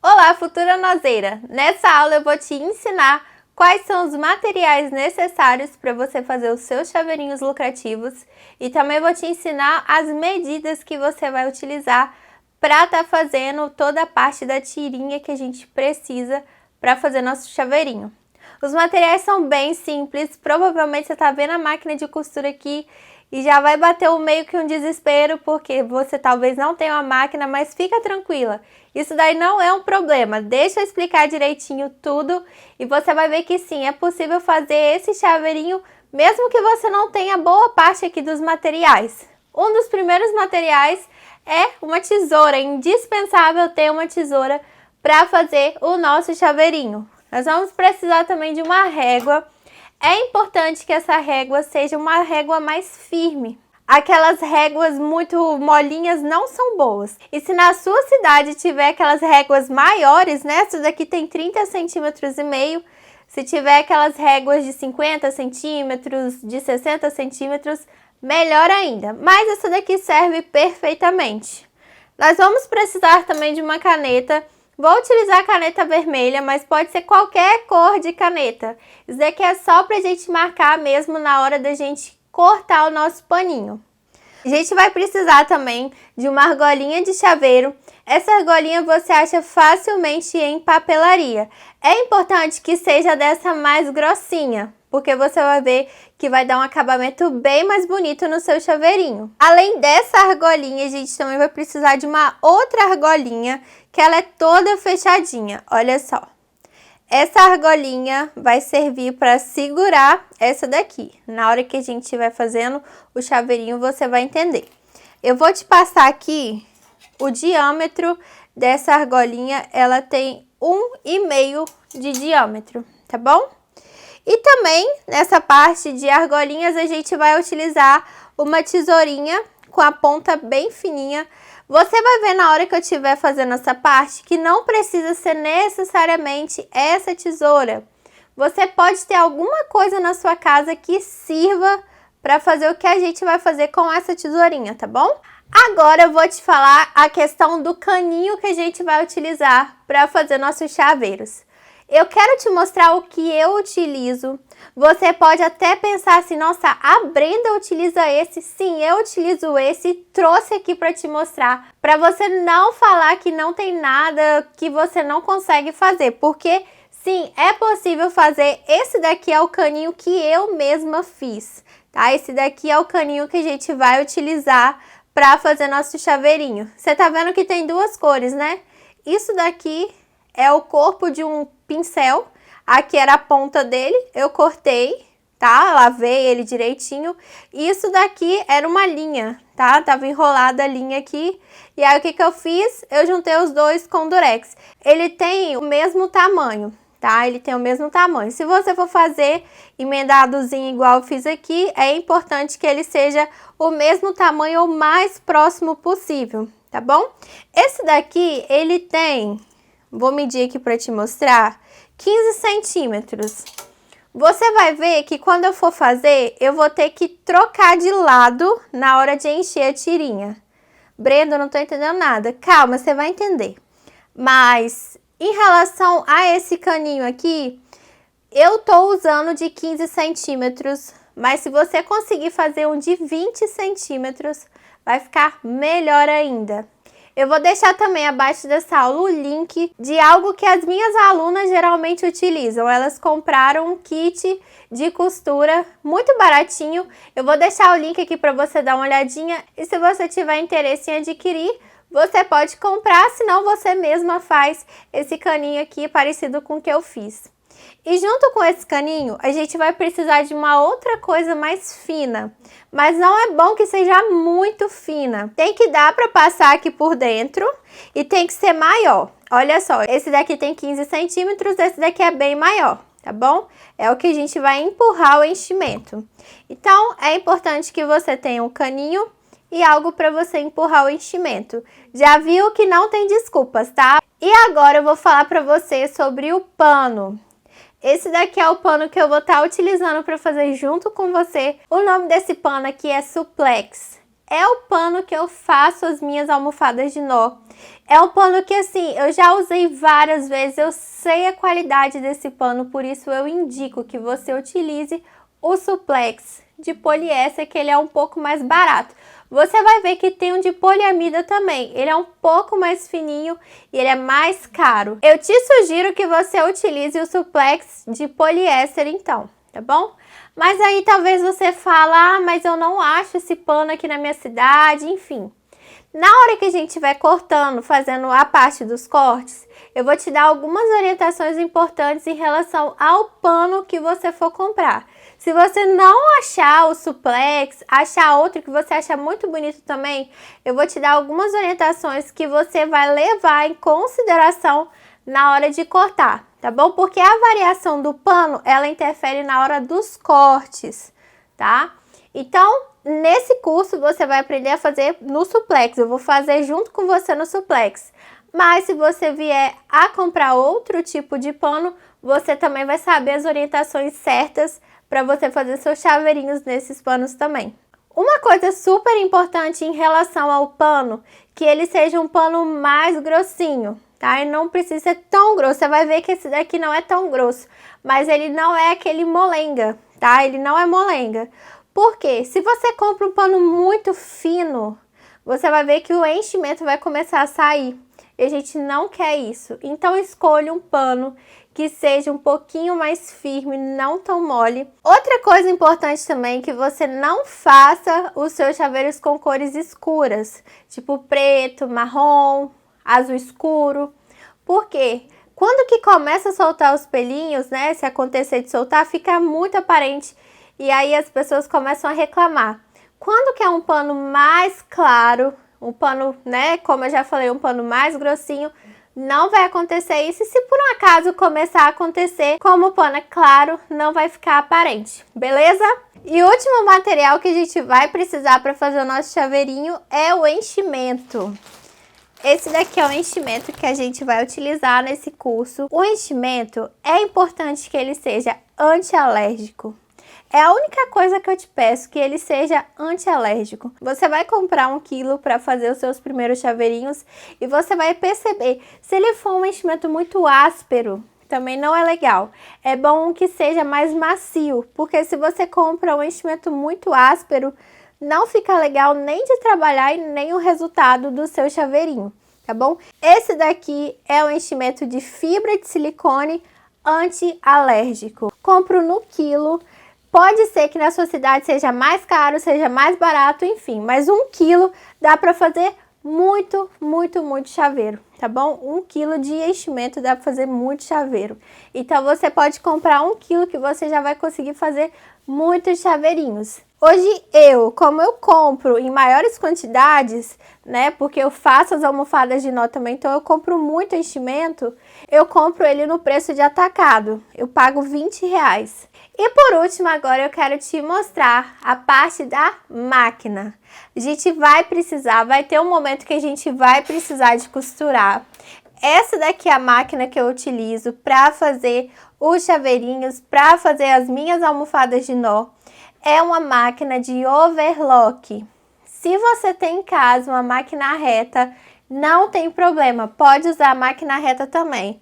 Olá, futura nozeira! Nessa aula eu vou te ensinar quais são os materiais necessários para você fazer os seus chaveirinhos lucrativos e também vou te ensinar as medidas que você vai utilizar para estar fazendo toda a parte da tirinha que a gente precisa para fazer nosso chaveirinho. Os materiais são bem simples, provavelmente você está vendo a máquina de costura aqui e já vai bater meio que um desespero porque você talvez não tenha uma máquina, mas fica tranquila. Isso daí não é um problema, deixa eu explicar direitinho tudo e você vai ver que sim, é possível fazer esse chaveirinho mesmo que você não tenha boa parte aqui dos materiais. Um dos primeiros materiais é uma tesoura, é indispensável ter uma tesoura para fazer o nosso chaveirinho. Nós vamos precisar também de uma régua. É importante que essa régua seja uma régua mais firme. Aquelas réguas muito molinhas não são boas. E se na sua cidade tiver aquelas réguas maiores, né? Essa daqui tem 30 centímetros e meio. Se tiver aquelas réguas de 50 centímetros, de 60 centímetros, melhor ainda. Mas essa daqui serve perfeitamente. Nós vamos precisar também de uma caneta. Vou utilizar a caneta vermelha, mas pode ser qualquer cor de caneta. Isso daqui é só pra gente marcar mesmo na hora da gente cortar o nosso paninho. A gente vai precisar também de uma argolinha de chaveiro. Essa argolinha você acha facilmente em papelaria. É importante que seja dessa mais grossinha, porque você vai ver que vai dar um acabamento bem mais bonito no seu chaveirinho. Além dessa argolinha, a gente também vai precisar de uma outra argolinha, que ela é toda fechadinha, olha só. Essa argolinha vai servir para segurar essa daqui. Na hora que a gente estiver fazendo o chaveirinho, você vai entender. Eu vou te passar aqui o diâmetro dessa argolinha, ela tem 1,5 de diâmetro, tá bom? E também, nessa parte de argolinhas, a gente vai utilizar uma tesourinha com a ponta bem fininha. Você vai ver na hora que eu estiver fazendo essa parte que não precisa ser necessariamente essa tesoura. Você pode ter alguma coisa na sua casa que sirva para fazer o que a gente vai fazer com essa tesourinha, tá bom? Agora eu vou te falar a questão do caninho que a gente vai utilizar para fazer nossos chaveiros. Eu quero te mostrar o que eu utilizo. Você pode até pensar assim, nossa, a Brenda utiliza esse. Sim, eu utilizo esse. Trouxe aqui para te mostrar. Para você não falar que não tem nada que você não consegue fazer. Porque, sim, é possível fazer. Esse daqui é o caninho que eu mesma fiz, tá? Esse daqui é o caninho que a gente vai utilizar para fazer nosso chaveirinho. Você tá vendo que tem duas cores, né? Isso daqui é o corpo de um pincel, aqui era a ponta dele, eu cortei, tá? Lavei ele direitinho. Isso daqui era uma linha, tá? Tava enrolada a linha aqui. E aí o que que eu fiz? Eu juntei os dois com durex. Ele tem o mesmo tamanho, tá? Ele tem o mesmo tamanho. Se você for fazer emendadozinho igual eu fiz aqui, é importante que ele seja o mesmo tamanho ou mais próximo possível, tá bom? Esse daqui, ele tem... Vou medir aqui para te mostrar, 15 centímetros. Você vai ver que quando eu for fazer, eu vou ter que trocar de lado na hora de encher a tirinha. Brenda, eu não tô entendendo nada. Calma, você vai entender. Mas, em relação a esse caninho aqui, eu tô usando de 15 centímetros. Mas se você conseguir fazer um de 20 centímetros, vai ficar melhor ainda. Eu vou deixar também abaixo dessa aula o link de algo que as minhas alunas geralmente utilizam. Elas compraram um kit de costura muito baratinho. Eu vou deixar o link aqui para você dar uma olhadinha. E se você tiver interesse em adquirir, você pode comprar, senão você mesma faz esse caninho aqui parecido com o que eu fiz. E junto com esse caninho, a gente vai precisar de uma outra coisa mais fina. Mas não é bom que seja muito fina. Tem que dar para passar aqui por dentro e tem que ser maior. Olha só, esse daqui tem 15 centímetros, esse daqui é bem maior, tá bom? É o que a gente vai empurrar o enchimento. Então, é importante que você tenha um caninho e algo para você empurrar o enchimento. Já viu que não tem desculpas, tá? E agora eu vou falar para você sobre o pano. Esse daqui é o pano que eu vou estar utilizando para fazer junto com você. O nome desse pano aqui é suplex. é o pano que eu faço as minhas almofadas de nó. É um pano que, assim, eu já usei várias vezes, eu sei a qualidade desse pano, por isso eu indico que você utilize o suplex de poliéster, que ele é um pouco mais barato. Você vai ver que tem um de poliamida também, ele é um pouco mais fininho e ele é mais caro. Eu te sugiro que você utilize o suplex de poliéster então, tá bom? Mas aí talvez você fale, ah, mas eu não acho esse pano aqui na minha cidade, enfim. Na hora que a gente vai cortando, fazendo a parte dos cortes, eu vou te dar algumas orientações importantes em relação ao pano que você for comprar. Se você não achar o suplex, achar outro que você acha muito bonito também, eu vou te dar algumas orientações que você vai levar em consideração na hora de cortar, tá bom? Porque a variação do pano, ela interfere na hora dos cortes, tá? Então, nesse curso você vai aprender a fazer no suplex, eu vou fazer junto com você no suplex. Mas se você vier a comprar outro tipo de pano, você também vai saber as orientações certas para você fazer seus chaveirinhos nesses panos também. Uma coisa super importante em relação ao pano, que ele seja um pano mais grossinho, tá? E não precisa ser tão grosso, você vai ver que esse daqui não é tão grosso, mas ele não é aquele molenga, tá? Ele não é molenga. Por quê? Se você compra um pano muito fino, você vai ver que o enchimento vai começar a sair. E a gente não quer isso. Então escolha um pano que seja um pouquinho mais firme, não tão mole. Outra coisa importante também é que você não faça os seus chaveiros com cores escuras, tipo preto, marrom, azul escuro. Por quê? Quando que começa a soltar os pelinhos, né, se acontecer de soltar, fica muito aparente e aí as pessoas começam a reclamar. Quando que é um pano mais claro, um pano, né, como eu já falei, um pano mais grossinho, não vai acontecer isso. E se por um acaso começar a acontecer, como o pano é claro, não vai ficar aparente, beleza? E o último material que a gente vai precisar para fazer o nosso chaveirinho é o enchimento. Esse daqui é o enchimento que a gente vai utilizar nesse curso. O enchimento é importante que ele seja antialérgico. É a única coisa que eu te peço, que ele seja antialérgico. Você vai comprar 1 quilo para fazer os seus primeiros chaveirinhos e você vai perceber, se ele for um enchimento muito áspero, também não é legal. É bom que seja mais macio, porque se você compra um enchimento muito áspero, não fica legal nem de trabalhar e nem o resultado do seu chaveirinho, tá bom? Esse daqui é o enchimento de fibra de silicone anti-alérgico. Compro no quilo. Pode ser que na sua cidade seja mais caro, seja mais barato, enfim. Mas 1 quilo dá para fazer muito chaveiro, tá bom? 1 quilo de enchimento dá para fazer muito chaveiro. Então você pode comprar 1 quilo que você já vai conseguir fazer muitos chaveirinhos. Hoje como eu compro em maiores quantidades, né, porque eu faço as almofadas de nó também, então eu compro muito enchimento, eu compro ele no preço de atacado, eu pago R$20. E por último, agora eu quero te mostrar a parte da máquina. A gente vai ter um momento que a gente vai precisar de costurar. Essa daqui é a máquina que eu utilizo para fazer os chaveirinhos, para fazer as minhas almofadas de nó. É uma máquina de overlock. Se você tem em casa uma máquina reta, não tem problema, pode usar a máquina reta também.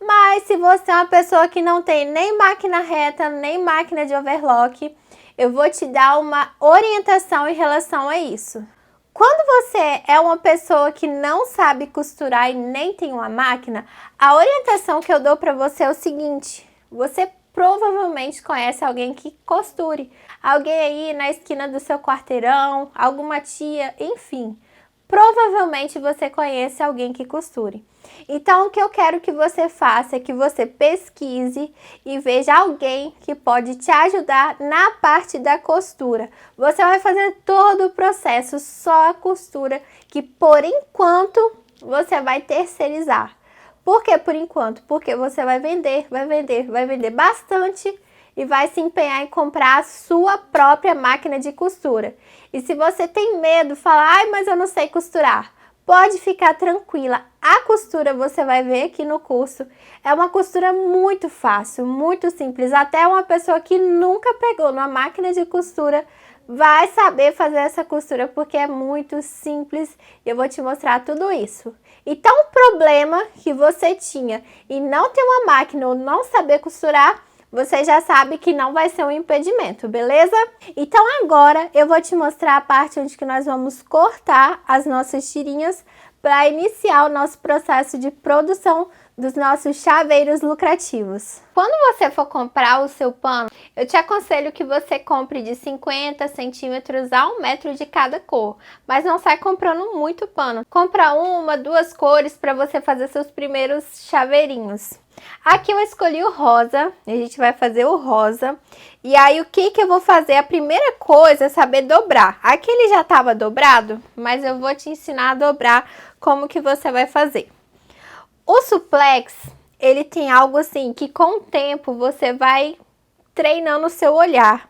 Mas se você é uma pessoa que não tem nem máquina reta, nem máquina de overlock, eu vou te dar uma orientação em relação a isso. Quando você é uma pessoa que não sabe costurar e nem tem uma máquina, a orientação que eu dou para você é o seguinte: você provavelmente conhece alguém que costure. Alguém aí na esquina do seu quarteirão, alguma tia, enfim. Provavelmente você conhece alguém que costure. Então, o que eu quero que você faça é que você pesquise e veja alguém que pode te ajudar na parte da costura. Você vai fazer todo o processo, só a costura, que por enquanto você vai terceirizar. Por que por enquanto? Porque você vai vender bastante e vai se empenhar em comprar a sua própria máquina de costura. E se você tem medo, fala, ai, mas eu não sei costurar, pode ficar tranquila. A costura, você vai ver aqui no curso, é uma costura muito fácil, muito simples. Até uma pessoa que nunca pegou numa máquina de costura vai saber fazer essa costura porque é muito simples e eu vou te mostrar tudo isso. Então, o problema que você tinha em não ter uma máquina ou não saber costurar, você já sabe que não vai ser um impedimento, beleza? Então, agora eu vou te mostrar a parte onde que nós vamos cortar as nossas tirinhas para iniciar o nosso processo de produção dos nossos chaveiros lucrativos. Quando você for comprar o seu pano, eu te aconselho que você compre de 50 centímetros a 1 metro de cada cor, mas não sai comprando muito pano. Compra uma, duas cores para você fazer seus primeiros chaveirinhos. Aqui eu escolhi o rosa, a gente vai fazer o rosa. E aí o que eu vou fazer? A primeira coisa é saber dobrar. Aqui ele já estava dobrado, mas eu vou te ensinar a dobrar como que você vai fazer. O suplex, ele tem algo assim que com o tempo você vai treinando o seu olhar.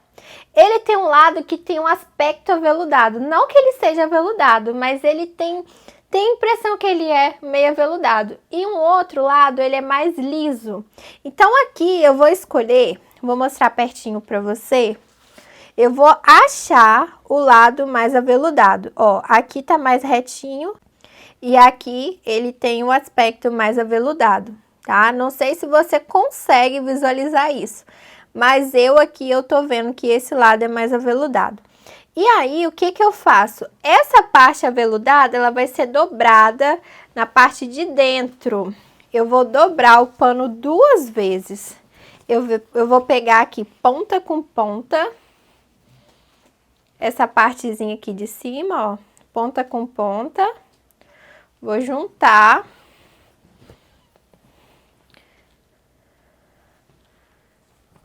Ele tem um lado que tem um aspecto aveludado. Não que ele seja aveludado, mas ele tem a impressão que ele é meio aveludado. E um outro lado, ele é mais liso. Então aqui eu vou escolher, vou mostrar pertinho pra você. Eu vou achar o lado mais aveludado. Ó, aqui tá mais retinho. E aqui ele tem um aspecto mais aveludado, tá? Não sei se você consegue visualizar isso, mas eu tô vendo que esse lado é mais aveludado. E aí, o que eu faço? Essa parte aveludada, ela vai ser dobrada na parte de dentro. Eu vou dobrar o pano 2 vezes. Eu vou pegar aqui ponta com ponta. Essa partezinha aqui de cima, ó, ponta com ponta. Vou juntar.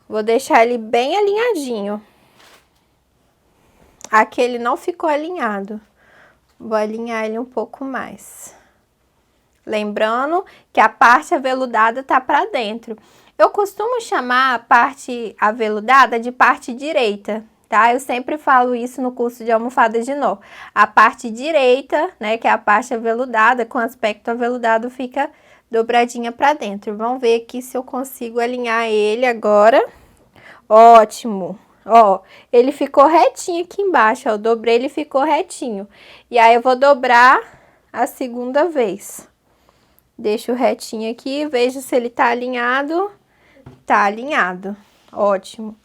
Vou deixar ele bem alinhadinho. Aqui ele não ficou alinhado. Vou alinhar ele um pouco mais. Lembrando que a parte aveludada tá para dentro. Eu costumo chamar a parte aveludada de parte direita, tá? Eu sempre falo isso no curso de almofada de nó. A parte direita, né, que é a parte aveludada, com aspecto aveludado, fica dobradinha para dentro. Vamos ver aqui se eu consigo alinhar ele agora. Ótimo! Ó, ele ficou retinho aqui embaixo, ó, eu dobrei, ele ficou retinho. E aí eu vou dobrar a segunda vez. Deixo retinho aqui, vejo se ele tá alinhado. Tá alinhado. Ótimo.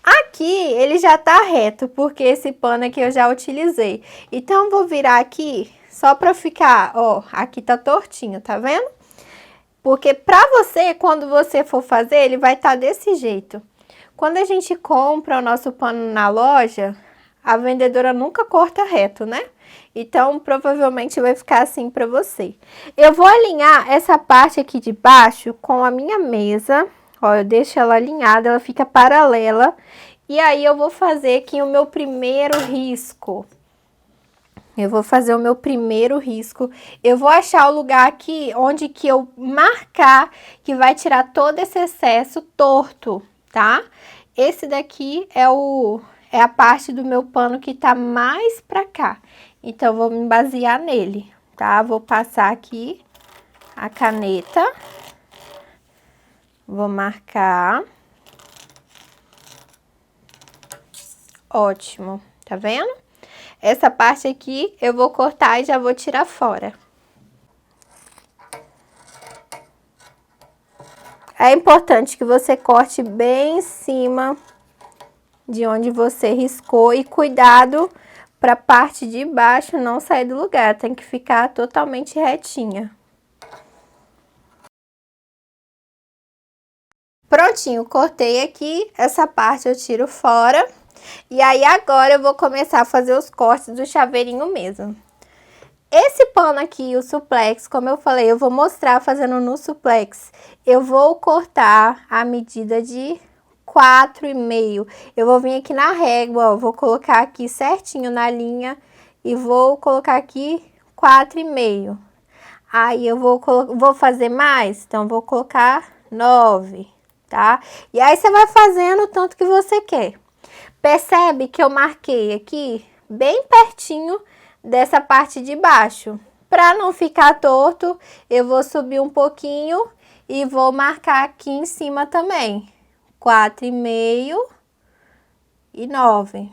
Aqui ele já tá reto, porque esse pano aqui eu já utilizei. Então, vou virar aqui só pra ficar, ó, aqui tá tortinho, tá vendo? Porque pra você, quando você for fazer, ele vai estar desse jeito. Quando a gente compra o nosso pano na loja, a vendedora nunca corta reto, né? Então, provavelmente vai ficar assim pra você. Eu vou alinhar essa parte aqui de baixo com a minha mesa. Ó, eu deixo ela alinhada, ela fica paralela. E aí, eu vou fazer aqui o meu primeiro risco. Eu vou fazer o meu primeiro risco. Eu vou achar o lugar aqui onde que eu marcar que vai tirar todo esse excesso torto, tá? Esse daqui é a parte do meu pano que tá mais pra cá. Então, eu vou me basear nele, tá? Vou passar aqui a caneta. Vou marcar. Ótimo, tá vendo? Essa parte aqui eu vou cortar e já vou tirar fora. É importante que você corte bem em cima de onde você riscou e cuidado para a parte de baixo não sair do lugar, tem que ficar totalmente retinha. Prontinho, cortei aqui, essa parte eu tiro fora. E aí agora eu vou começar a fazer os cortes do chaveirinho mesmo. Esse pano aqui, o suplex, como eu falei, eu vou mostrar fazendo no suplex. Eu vou cortar a medida de 4,5. Eu vou vir aqui na régua, ó, vou colocar aqui certinho na linha e vou colocar aqui 4,5. Aí eu vou fazer mais, então vou colocar 9, tá? E aí você vai fazendo o tanto que você quer. Percebe que eu marquei aqui bem pertinho dessa parte de baixo. Para não ficar torto, eu vou subir um pouquinho e vou marcar aqui em cima também. 4,5 e 9.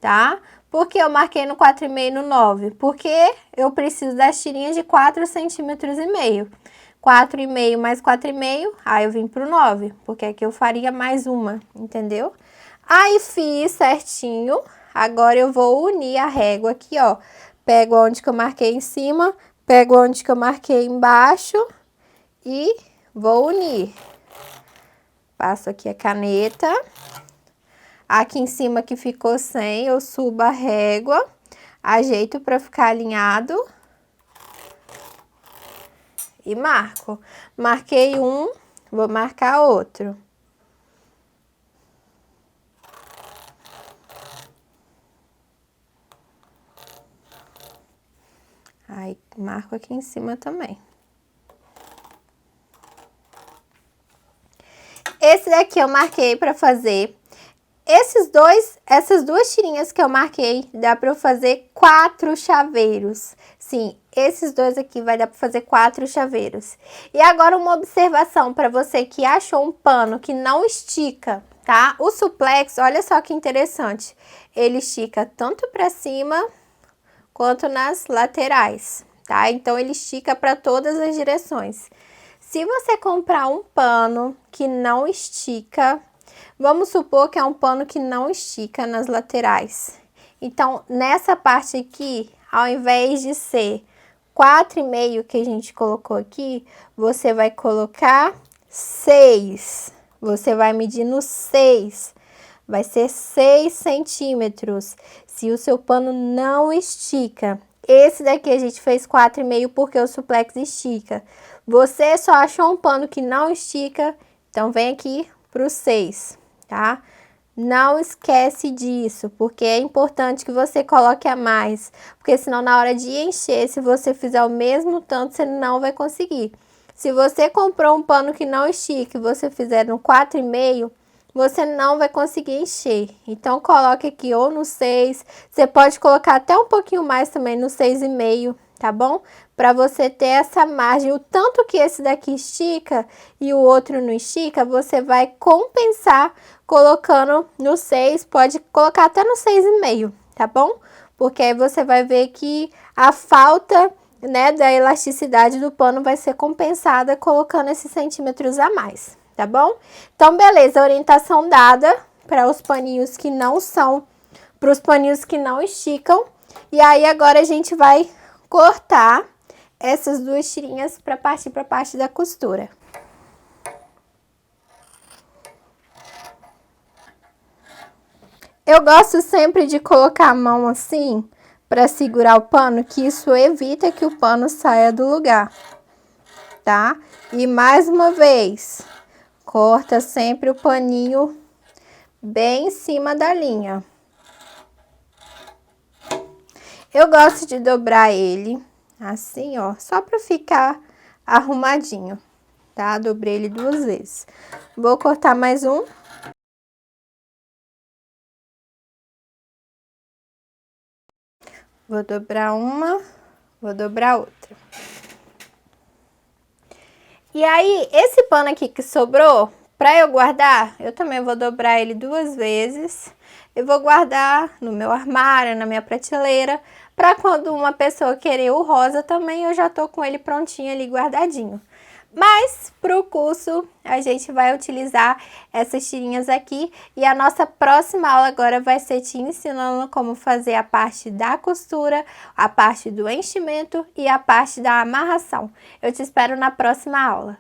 tá? Por que eu marquei no 4,5 e no 9? Porque eu preciso das tirinhas de 4,5 centímetros. 4,5 mais 4,5, aí eu vim pro 9, porque aqui eu faria mais uma, entendeu? Aí fiz certinho, agora eu vou unir a régua aqui, ó. Pego onde que eu marquei em cima, pego onde que eu marquei embaixo e vou unir. Passo aqui a caneta. Aqui em cima que ficou sem, eu subo a régua, ajeito para ficar alinhado e marco. Marquei um, vou marcar outro. Aí, marco aqui em cima também. Esse daqui eu marquei para fazer. Essas duas tirinhas que eu marquei, dá para eu fazer 4 chaveiros. Sim, esses dois aqui vai dar para fazer 4 chaveiros. E agora uma observação para você que achou um pano que não estica, tá? O suplex, olha só que interessante. Ele estica tanto para cima quanto nas laterais, tá? Então, ele estica para todas as direções. Se você comprar um pano que não estica, vamos supor que é um pano que não estica nas laterais. Então, nessa parte aqui, ao invés de ser 4,5 que a gente colocou aqui, você vai colocar 6. Você vai medir no 6. Vai ser 6 centímetros. Se o seu pano não estica. Esse daqui a gente fez 4,5 porque o suplex estica. Você só achou um pano que não estica, então vem aqui pro 6, tá? Não esquece disso, porque é importante que você coloque a mais, porque senão na hora de encher, se você fizer o mesmo tanto, você não vai conseguir. Se você comprou um pano que não estica e você fizer no 4,5, você não vai conseguir encher. Então, coloque aqui ou no 6, você pode colocar até um pouquinho mais também no 6,5, tá bom? Para você ter essa margem, o tanto que esse daqui estica e o outro não estica, você vai compensar colocando no 6, pode colocar até no 6,5, tá bom? Porque aí você vai ver que a falta, né, da elasticidade do pano vai ser compensada colocando esses centímetros a mais, tá bom? Então, beleza, orientação dada para os paninhos que não são, para os paninhos que não esticam. E aí, agora a gente vai cortar essas duas tirinhas para partir para a parte da costura. Eu gosto sempre de colocar a mão assim, para segurar o pano, que isso evita que o pano saia do lugar, tá? E mais uma vez, corta sempre o paninho bem em cima da linha. Eu gosto de dobrar ele assim, ó, só para ficar arrumadinho, tá? Dobrei ele 2 vezes. Vou cortar mais um. Vou dobrar uma, vou dobrar outra. E aí, esse pano aqui que sobrou, para eu guardar, eu também vou dobrar ele 2 vezes. Eu vou guardar no meu armário, na minha prateleira, para quando uma pessoa querer o rosa também, eu já tô com ele prontinho ali, guardadinho. Mas, pro curso, a gente vai utilizar essas tirinhas aqui. E a nossa próxima aula agora vai ser te ensinando como fazer a parte da costura, a parte do enchimento e a parte da amarração. Eu te espero na próxima aula.